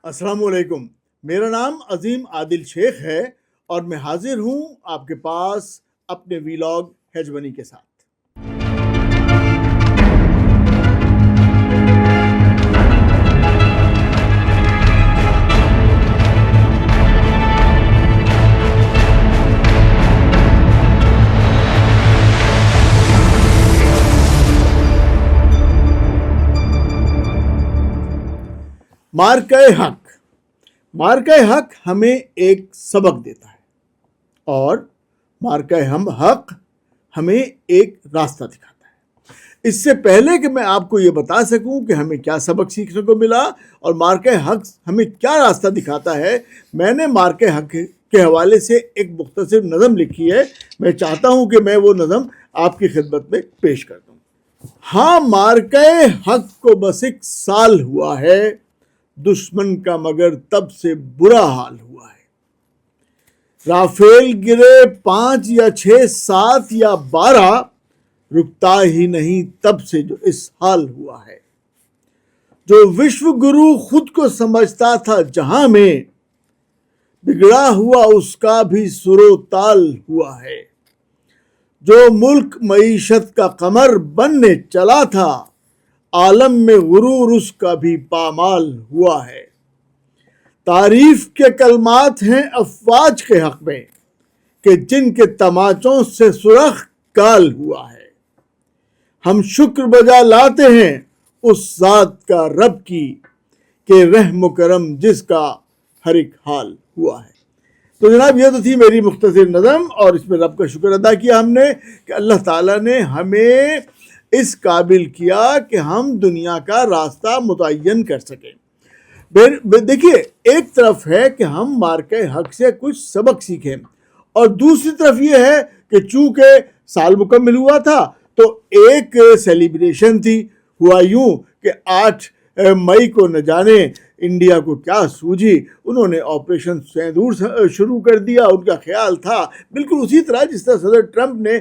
السلام علیکم. میرا نام عظیم عادل شیخ ہے اور میں حاضر ہوں آپ کے پاس اپنے ویلاگ ہیجونی کے ساتھ. مارکہ حق ہمیں ایک سبق دیتا ہے اور مارکہ حق ہمیں ایک راستہ دکھاتا ہے. اس سے پہلے کہ میں آپ کو یہ بتا سکوں کہ ہمیں کیا سبق سیکھنے کو ملا اور مارکہ حق ہمیں کیا راستہ دکھاتا ہے، میں نے مارکہ حق کے حوالے سے ایک مختصر نظم لکھی ہے. میں چاہتا ہوں کہ میں وہ نظم آپ کی خدمت میں پیش کر دوں. ہاں، مارکہ حق کو بس 1 سال ہوا ہے، دشمن کا مگر تب سے برا حال ہوا ہے. رافیل گرے 5 یا 6 7 یا 12، رکتا ہی نہیں تب سے جو اس حال ہوا ہے. جو وشو گرو خود کو سمجھتا تھا جہاں میں، بگڑا ہوا اس کا بھی سر و تال ہوا ہے. جو ملک معیشت کا قمر بننے چلا تھا، عالم میں غرور اس کا بھی پامال ہوا ہے. تعریف کے کلمات ہیں افواج کے حق میں کہ جن کے تماچوں سے سرخ کال ہوا ہے. ہم شکر بجا لاتے ہیں اس ذات کا رب کی کہ رحم و کرم جس کا ہر ایک حال ہوا ہے. تو جناب، یہ تو تھی میری مختصر نظم اور اس میں رب کا شکر ادا کیا ہم نے کہ اللہ تعالیٰ نے ہمیں اس قابل کیا کہ ہم دنیا کا راستہ متعین کر سکیں. دیکھیے، ایک طرف ہے کہ ہم مارکہ حق سے کچھ سبق سیکھیں اور دوسری طرف یہ ہے کہ چونکہ سال مکمل ہوا تھا تو ایک سیلیبریشن تھی. ہوا یوں کہ 8 مئی کو نہ جانے انڈیا کو کیا سوجھی، انہوں نے آپریشن سندور شروع کر دیا. ان کا خیال تھا بالکل اسی طرح جس طرح صدر ٹرمپ نے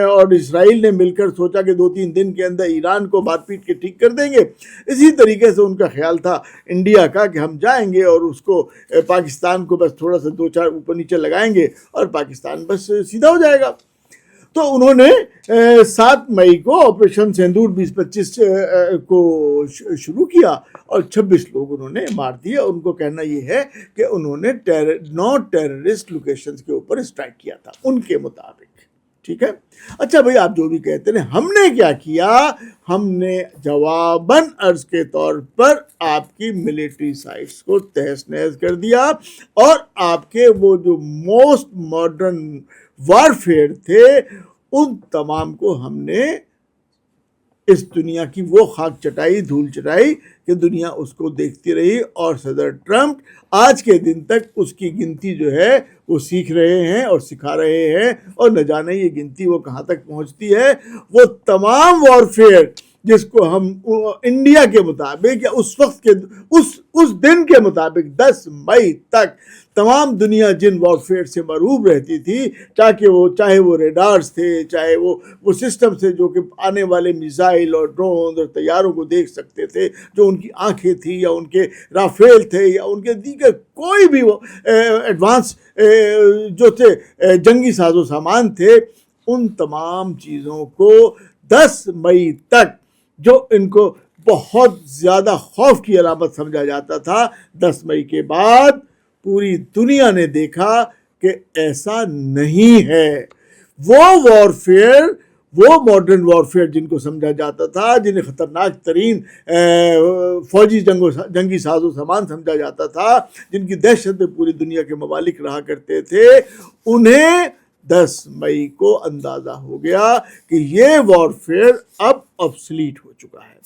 اور اسرائیل نے مل کر سوچا کہ 2-3 دن کے اندر ایران کو مار پیٹ کے ٹھیک کر دیں گے. اسی طریقے سے ان کا خیال تھا انڈیا کا کہ ہم جائیں گے اور اس کو پاکستان کو بس تھوڑا سا 2-4 اوپر نیچے لگائیں گے اور پاکستان بس سیدھا ہو جائے گا. تو انہوں نے 7 مئی کو آپریشن سندور 2025 کو شروع کیا اور 26 لوگ انہوں نے مار دیے. ان کو کہنا یہ ہے کہ انہوں نے 9 ٹیررسٹ لوکیشنز کے اوپر اسٹرائک کیا تھا ان کے مطابق. ٹھیک ہے. اچھا بھائی، آپ جو بھی کہتے ہیں، ہم نے کیا کیا؟ ہم نے جواباً عرض کے طور پر آپ کی ملٹری سائٹس کو تہس نہس کر دیا اور آپ کے وہ جو موسٹ ماڈرن وارفیئر تھے ان تمام کو ہم نے اس دنیا کی وہ خاک چٹائی، دھول چٹائی کہ دنیا اس کو دیکھتی رہی. اور صدر ٹرمپ آج کے دن تک اس کی گنتی جو ہے وہ سیکھ رہے ہیں اور سکھا رہے ہیں اور نہ جانے یہ گنتی وہ کہاں تک پہنچتی ہے. وہ تمام وارفیئر جس کو ہم انڈیا کے مطابق یا اس وقت کے اس دن کے مطابق 10 مئی تک تمام دنیا جن وارفیئر سے مرعوب رہتی تھی، چاہے وہ ریڈارز تھے، چاہے وہ سسٹم سے جو کہ آنے والے میزائل اور ڈرون اور طیاروں کو دیکھ سکتے تھے، جو ان کی آنکھیں تھیں یا ان کے رافیل تھے یا ان کے دیگر کوئی بھی وہ ایڈوانس جو تھے جنگی ساز و سامان تھے، ان تمام چیزوں کو 10 مئی تک جو ان کو بہت زیادہ خوف کی علامت سمجھا جاتا تھا، 10 مئی کے بعد پوری دنیا نے دیکھا کہ ایسا نہیں ہے. وہ وارفیئر، وہ ماڈرن وارفیئر جن کو سمجھا جاتا تھا، جنہیں خطرناک ترین فوجی جنگی ساز و سامان سمجھا جاتا تھا، جن کی دہشت میں پوری دنیا کے ممالک رہا کرتے تھے، انہیں 10 مئی کو اندازہ ہو گیا کہ یہ وارفیئر اب obsolete ہو چکا ہے.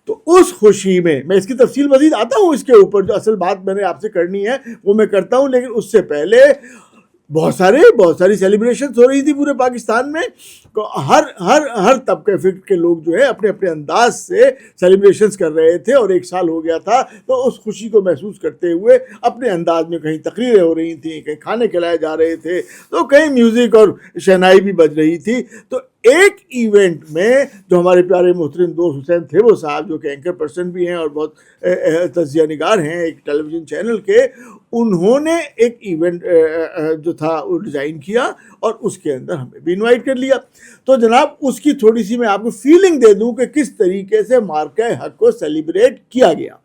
تو اس خوشی میں اس کی تفصیل مزید آتا ہوں، اس کے اوپر جو اصل بات میں نے آپ سے کرنی ہے وہ میں کرتا ہوں، لیکن اس سے پہلے بہت ساری سیلیبریشنز ہو رہی تھی پورے پاکستان میں. ہر طبقے فکر کے لوگ جو ہے اپنے اپنے انداز سے سیلیبریشنز کر رہے تھے اور 1 سال ہو گیا تھا. تو اس خوشی کو محسوس کرتے ہوئے اپنے انداز میں کہیں تقریریں ہو رہی تھیں، کہیں کھانے کھلائے جا رہے تھے، تو کہیں میوزک اور شہنائی بھی بج رہی تھی. تو ایک ایونٹ میں جو ہمارے پیارے محترم دوست حسین تھیبو صاحب جو کہ اینکر پرسن بھی ہیں اور بہت تجزیہ نگار ہیں ایک ٹیلی ویژن چینل کے، انہوں نے ایک ایونٹ جو تھا وہ ڈیزائن کیا اور اس کے اندر ہمیں بھی انوائٹ کر لیا. تو جناب اس کی تھوڑی سی میں آپ کو فیلنگ دے دوں کہ کس طریقے سے مارکہ حق کو سیلیبریٹ کیا گیا.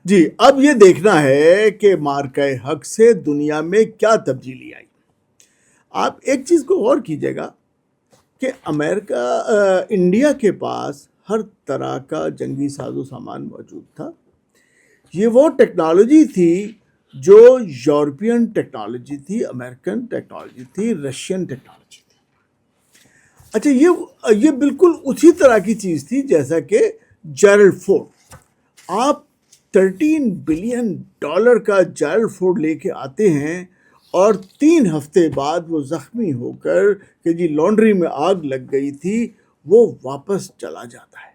جی اب یہ دیکھنا ہے کہ مارکہ حق سے دنیا میں کیا تبدیلی آئی. آپ ایک چیز کو غور کیجیے گا کہ انڈیا کے پاس ہر طرح کا جنگی ساز و سامان موجود تھا. یہ وہ ٹیکنالوجی تھی جو یورپین ٹیکنالوجی تھی، امریکن ٹیکنالوجی تھی، رشین ٹیکنالوجی تھی. اچھا یہ بالکل اسی طرح کی چیز تھی جیسا کہ جیرلڈ فورڈ. آپ $13 بلین کا جیرلڈ فورڈ لے کے آتے ہیں اور 3 ہفتے بعد وہ زخمی ہو کر کہ جی لانڈری میں آگ لگ گئی تھی وہ واپس چلا جاتا ہے.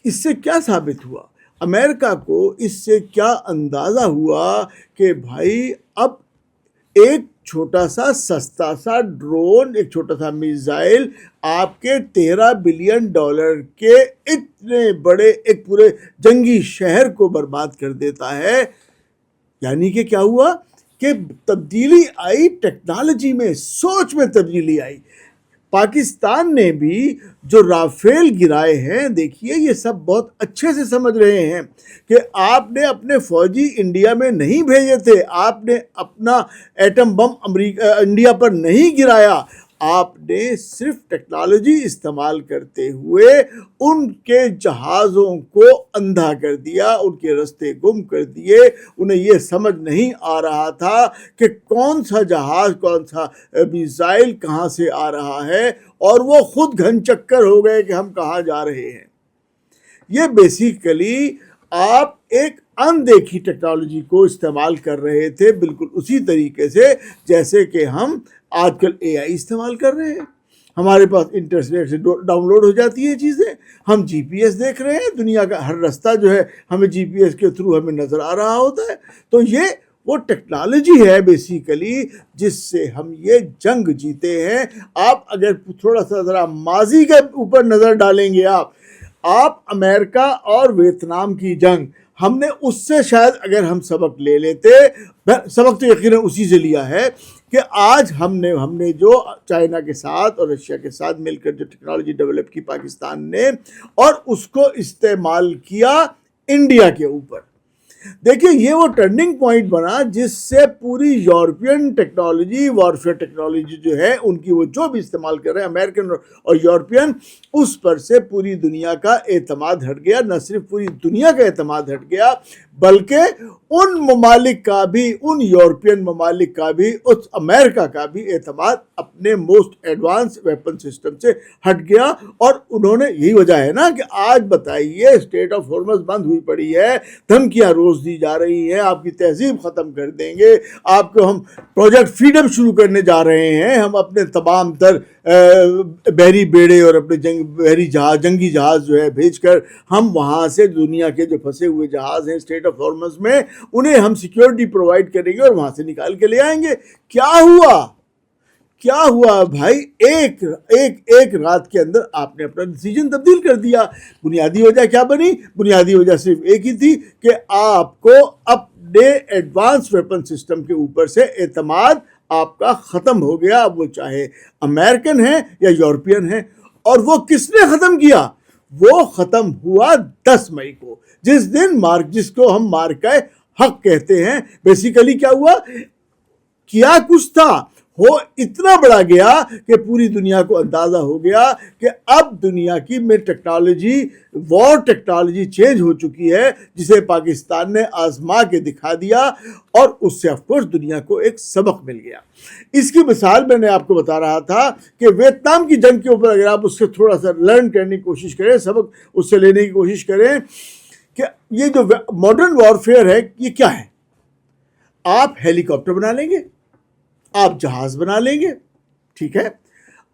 اس سے کیا ثابت ہوا؟ امریکہ کو اس سے کیا اندازہ ہوا کہ بھائی اب ایک چھوٹا سا سستا سا ڈرون، ایک چھوٹا سا میزائل آپ کے $13 بلین کے اتنے بڑے ایک پورے جنگی شہر کو برباد کر دیتا ہے. یعنی کہ کیا ہوا کہ تبدیلی آئی ٹیکنالوجی میں، سوچ میں تبدیلی آئی. پاکستان نے بھی جو رافیل گرائے ہیں، دیکھیے یہ سب بہت اچھے سے سمجھ رہے ہیں کہ آپ نے اپنے فوجی انڈیا میں نہیں بھیجے تھے، آپ نے اپنا ایٹم بم انڈیا پر نہیں گرایا، آپ نے صرف ٹیکنالوجی استعمال کرتے ہوئے ان کے جہازوں کو اندھا کر دیا، ان کے رستے گم کر دیے. انہیں یہ سمجھ نہیں آ رہا تھا کہ کون سا جہاز، کون سا میزائل کہاں سے آ رہا ہے، اور وہ خود گھن چکر ہو گئے کہ ہم کہاں جا رہے ہیں. یہ بیسیکلی آپ ایک اندیکھی ٹیکنالوجی کو استعمال کر رہے تھے، بالکل اسی طریقے سے جیسے کہ ہم آج کل اے آئی استعمال کر رہے ہیں. ہمارے پاس انٹرنیٹ سے ڈاؤن لوڈ ہو جاتی ہیں چیزیں، ہم جی پی ایس دیکھ رہے ہیں، دنیا کا ہر رستہ جو ہے ہمیں جی پی ایس کے تھرو ہمیں نظر آ رہا ہوتا ہے. تو یہ وہ ٹیکنالوجی ہے بیسیکلی جس سے ہم یہ جنگ جیتے ہیں. آپ اگر تھوڑا سا ذرا ماضی کے اوپر نظر ڈالیں گے، آپ امریکا اور ویتنام کی جنگ، ہم نے اس سے شاید اگر ہم سبق لے لیتے، سبق تو یقیناً اسی سے لیا ہے کہ آج ہم نے جو چائنا کے ساتھ اور رشیا کے ساتھ مل کر جو ٹیکنالوجی ڈیولپ کی پاکستان نے، اور اس کو استعمال کیا انڈیا کے اوپر. دیکھیں یہ وہ ٹرننگ پوائنٹ بنا جس سے پوری یورپین ٹیکنالوجی، وارفیئر ٹیکنالوجی جو ہے ان کی، وہ جو بھی استعمال کر رہے ہیں امریکن اور یورپین، اس پر سے پوری دنیا کا اعتماد ہٹ گیا. نہ صرف پوری دنیا کا اعتماد ہٹ گیا بلکہ ان ممالک کا بھی، ان یورپین ممالک کا بھی، اس امریکہ کا بھی اعتماد اپنے موسٹ ایڈوانس ویپن سسٹم سے ہٹ گیا. اور انہوں نے، یہی وجہ ہے نا کہ آج بتائیے اسٹیٹ آف ہارمز بند ہوئی پڑی ہے، دھمکیاں روز دی جا رہی ہیں، آپ کی تہذیب ختم کر دیں گے، آپ کو ہم پروجیکٹ فریڈم شروع کرنے جا رہے ہیں، ہم اپنے تمام تر بحری بیڑے اور اپنے جنگی جہاز جو ہے بھیج کر ہم وہاں سے دنیا کے جو پھنسے ہوئے جہاز ہیں اسٹیٹ آف ہارمز میں، انہیں ہم سیکیورٹی پرووائڈ کریں گے اور وہاں سے نکال کے لے آئیں گے. کیا ہوا بھائی؟ ایک رات کے اندر آپ نے اپنا ڈیسیجن تبدیل کر دیا. بنیادی وجہ کیا بنی؟ بنیادی وجہ صرف ایک ہی تھی کہ آپ کو اپنے ایڈوانس ویپن سسٹم کے اوپر سے اعتماد آپ کا ختم ہو گیا. اب وہ چاہے امریکن ہیں یا یورپین ہیں. اور وہ کس نے ختم کیا؟ وہ ختم ہوا 10 مئی کو، جس دن جس کو ہم مارکہ حق کہتے ہیں۔ بیسیکلی کیا ہوا؟ کیا کچھ تھا، وہ اتنا بڑا گیا کہ پوری دنیا کو اندازہ ہو گیا کہ اب دنیا کی میں ٹیکنالوجی، وار ٹیکنالوجی چینج ہو چکی ہے، جسے پاکستان نے آزما کے دکھا دیا، اور اس سے آف کورس دنیا کو ایک سبق مل گیا۔ اس کی مثال میں نے آپ کو بتا رہا تھا کہ ویتنام کی جنگ کے اوپر اگر آپ اس سے تھوڑا سا لرن کرنے کی کوشش کریں، سبق اس سے لینے کی کوشش کریں کہ یہ جو ماڈرن وارفیئر ہے یہ کیا ہے؟ آپ ہیلی کاپٹر بنا لیں گے، آپ جہاز بنا لیں گے، ٹھیک ہے؟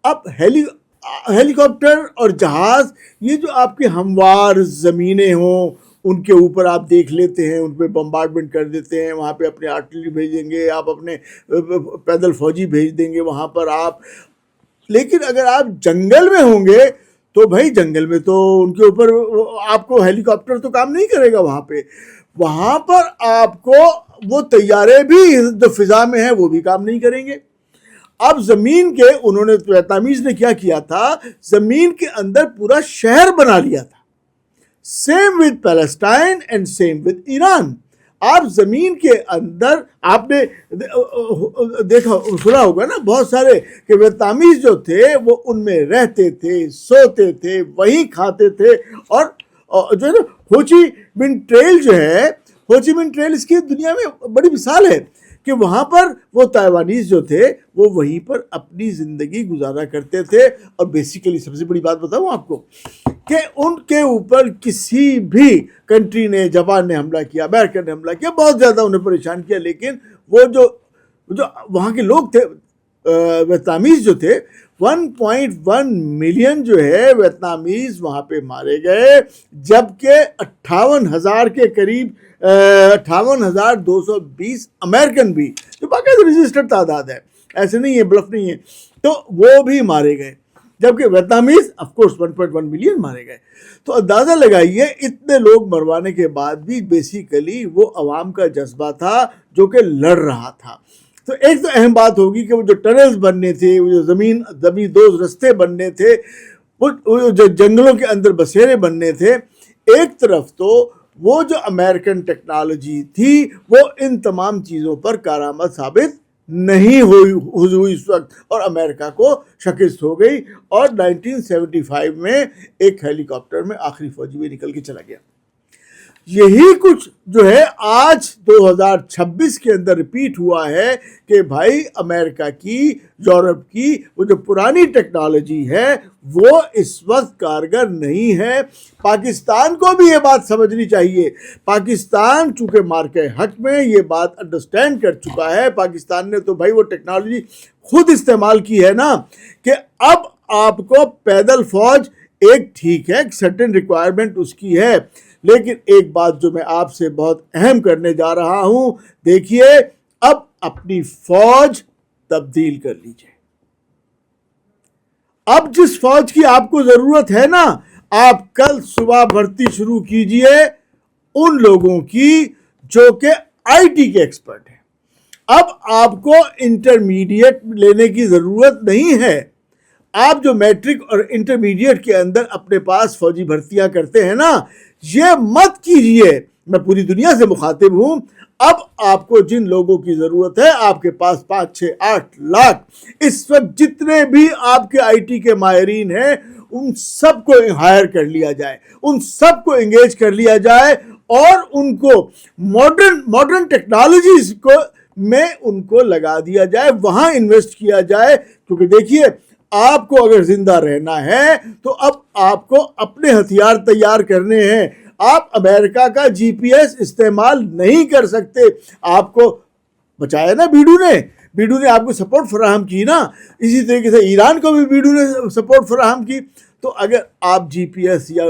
اب ہیلی کاپٹر اور جہاز، یہ جو آپ کے ہموار زمینیں ہوں ان کے اوپر آپ دیکھ لیتے ہیں، ان پہ بمبارڈمنٹ کر دیتے ہیں، وہاں پہ اپنے آرٹلری بھیج دیں گے، آپ اپنے پیدل فوجی بھیج دیں گے وہاں پر آپ۔ لیکن اگر آپ جنگل میں ہوں گے تو بھائی جنگل میں تو ان کے اوپر آپ کو ہیلی کاپٹر تو کام نہیں کرے گا، وہاں پر آپ کو وہ طیارے بھی جو فضا میں ہیں وہ بھی کام نہیں کریں گے۔ اب زمین کے انہوں نے ویتنامیز نے کیا کیا تھا، زمین کے اندر پورا شہر بنا لیا تھا۔ Same with Palestine and same with Iran. آپ زمین کے اندر آپ نے دیکھا سنا ہوگا نا بہت سارے کہ ویتنامیز جو تھے وہ ان میں رہتے تھے، سوتے تھے، وہیں کھاتے تھے، اور جو ہے نا ہوچی من ٹریل جو ہے، ہوچی من ٹریل اس کی دنیا میں بڑی مثال ہے کہ وہاں پر وہ تائیوانیز جو تھے وہ وہیں پر اپنی زندگی گزارا کرتے تھے۔ اور بیسیکلی سب سے بڑی بات بتاؤں آپ کو کہ ان کے اوپر کسی بھی کنٹری نے، جاپان نے حملہ کیا، امریکہ نے حملہ کیا، بہت زیادہ انہیں پریشان کیا، لیکن وہ جو وہاں کے لوگ تھے ویتنامیز جو تھے، 1.1 ملین جو ہے ویتنامیز وہاں پہ مارے گئے، جبکہ 58,000 کے قریب 58,220 امریکن بھی، جو باقاعدہ رجسٹرڈ تعداد ہے، ایسے نہیں ہے، بلف نہیں ہے، تو وہ بھی مارے گئے، جبکہ ویتنامیز آف کورس 1.1 ملین مارے گئے۔ تو اندازہ لگائیے اتنے لوگ مروانے کے بعد بھی بیسیکلی وہ عوام کا جذبہ تھا جو کہ لڑ رہا تھا۔ تو ایک تو اہم بات ہوگی کہ وہ جو ٹنلز بننے تھے، وہ جو زمین دوز رستے بننے تھے، وہ جو جنگلوں کے اندر بسیرے بننے تھے، ایک طرف تو وہ جو امریکن ٹیکنالوجی تھی وہ ان تمام چیزوں پر کارآمد ثابت نہیں ہوئی اس وقت، اور امریکہ کو شکست ہو گئی، اور 1975 میں ایک ہیلی کاپٹر میں آخری فوجی بھی نکل کے چلا گیا۔ یہی کچھ جو ہے آج 2026 کے اندر ریپیٹ ہوا ہے کہ بھائی امریکہ کی، یورپ کی وہ جو پرانی ٹیکنالوجی ہے وہ اس وقت کارگر نہیں ہے۔ پاکستان کو بھی یہ بات سمجھنی چاہیے۔ پاکستان چونکہ مارکہ حق میں یہ بات انڈرسٹینڈ کر چکا ہے، پاکستان نے تو بھائی وہ ٹیکنالوجی خود استعمال کی ہے نا، کہ اب آپ کو پیدل فوج ایک ٹھیک ہے، سرٹن ریکوائرمنٹ اس کی ہے، لیکن ایک بات جو میں آپ سے بہت اہم کرنے جا رہا ہوں، دیکھیے اب اپنی فوج تبدیل کر لیجئے۔ اب جس فوج کی آپ کو ضرورت ہے نا، آپ کل صبح بھرتی شروع کیجئے ان لوگوں کی جو کہ آئی ٹی کے ایکسپرٹ ہیں۔ اب آپ کو انٹرمیڈیٹ لینے کی ضرورت نہیں ہے۔ آپ جو میٹرک اور انٹرمیڈیٹ کے اندر اپنے پاس فوجی بھرتیاں کرتے ہیں نا، یہ مت کیجئے۔ میں پوری دنیا سے مخاطب ہوں۔ اب آپ کو جن لوگوں کی ضرورت ہے، آپ کے پاس 5، 6، 8 لاکھ اس وقت جتنے بھی آپ کے آئی ٹی کے ماہرین ہیں، ان سب کو ہائر کر لیا جائے، ان سب کو انگیج کر لیا جائے، اور ان کو ماڈرن ٹیکنالوجیز میں ان کو لگا دیا جائے، وہاں انویسٹ کیا جائے۔ کیونکہ دیکھیے آپ کو اگر زندہ رہنا ہے تو اب آپ کو اپنے ہتھیار تیار کرنے ہیں۔ آپ امریکہ کا جی پی ایس استعمال نہیں کر سکتے۔ آپ کو بچایا نا بیڈو نے آپ کو سپورٹ فراہم کی نا، اسی طریقے سے ایران کو بھی بیڈو نے سپورٹ فراہم کی۔ تو اگر آپ جی پی ایس یا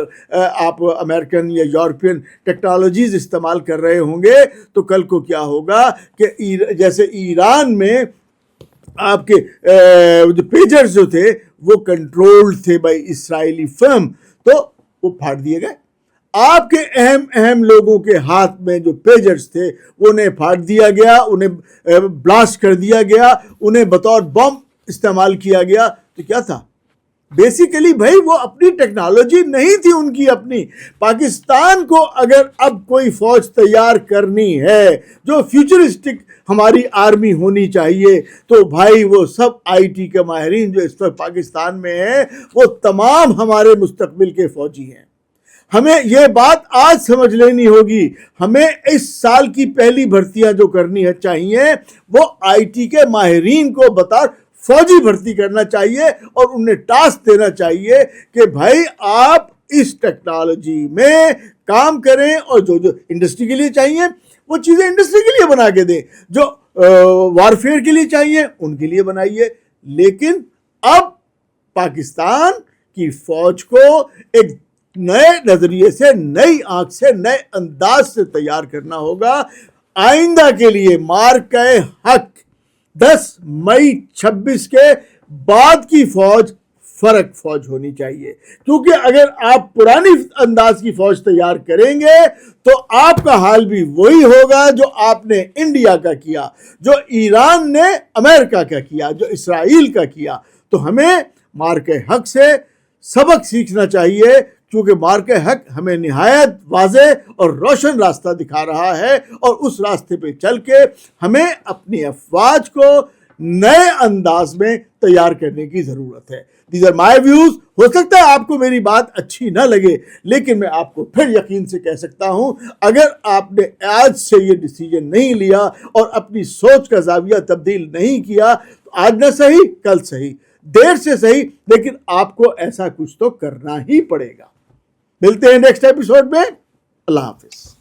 آپ امریکن یا یورپین ٹیکنالوجیز استعمال کر رہے ہوں گے تو کل کو کیا ہوگا کہ جیسے ایران میں آپ کے جو پیجرز جو تھے وہ کنٹرولڈ تھے بائی اسرائیلی فرم، تو وہ پھاڑ دیے گئے۔ آپ کے اہم لوگوں کے ہاتھ میں جو پیجرز تھے انہیں پھاڑ دیا گیا، انہیں بلاسٹ کر دیا گیا، انہیں بطور بم استعمال کیا گیا۔ تو کیا تھا بیسیکلی بھائی وہ اپنی ٹیکنالوجی نہیں تھی ان کی اپنی. پاکستان کو اگر اب کوئی فوج تیار کرنی ہے جو فیوچرسٹک ہماری آرمی ہونی چاہیے تو بھائی وہ سب آئی ٹی کے ماہرین جو اس وقت پاکستان میں ہیں وہ تمام ہمارے مستقبل کے فوجی ہیں. ہمیں یہ بات آج سمجھ لینی ہوگی. ہمیں اس سال کی پہلی بھرتیاں جو کرنی ہے چاہیے وہ آئی ٹی کے ماہرین کو بطور فوجی بھرتی کرنا چاہیے اور انہیں ٹاسک دینا چاہیے کہ بھائی آپ اس ٹیکنالوجی میں کام کریں اور جو جو انڈسٹری کے لیے چاہیے وہ چیزیں انڈسٹری کے لیے بنا کے دیں, جو وارفیئر کے لیے چاہیے ان کے لیے بنائیے. لیکن اب پاکستان کی فوج کو ایک نئے نظریے سے, نئی آنکھ سے, نئے انداز سے تیار کرنا ہوگا. آئندہ کے لیے مارکہ حق 10 مئی 26 کے بعد کی فوج فرق فوج ہونی چاہیے, کیونکہ اگر آپ پرانی انداز کی فوج تیار کریں گے تو آپ کا حال بھی وہی ہوگا جو آپ نے انڈیا کا کیا, جو ایران نے امریکہ کا کیا, جو اسرائیل کا کیا. تو ہمیں مارکہ حق سے سبق سیکھنا چاہیے, کیونکہ مارکہ حق ہمیں نہایت واضح اور روشن راستہ دکھا رہا ہے, اور اس راستے پہ چل کے ہمیں اپنی افواج کو نئے انداز میں تیار کرنے کی ضرورت ہے. These are my views. ہو سکتا ہے آپ کو میری بات اچھی نہ لگے, لیکن میں آپ کو پھر یقین سے کہہ سکتا ہوں اگر آپ نے آج سے یہ ڈیسیجن نہیں لیا اور اپنی سوچ کا زاویہ تبدیل نہیں کیا تو آج نہ صحیح کل صحیح, دیر سے صحیح, لیکن آپ کو ایسا کچھ تو کرنا ہی پڑے گا. ملتے ہیں نیکسٹ ایپیسوڈ میں. اللہ حافظ.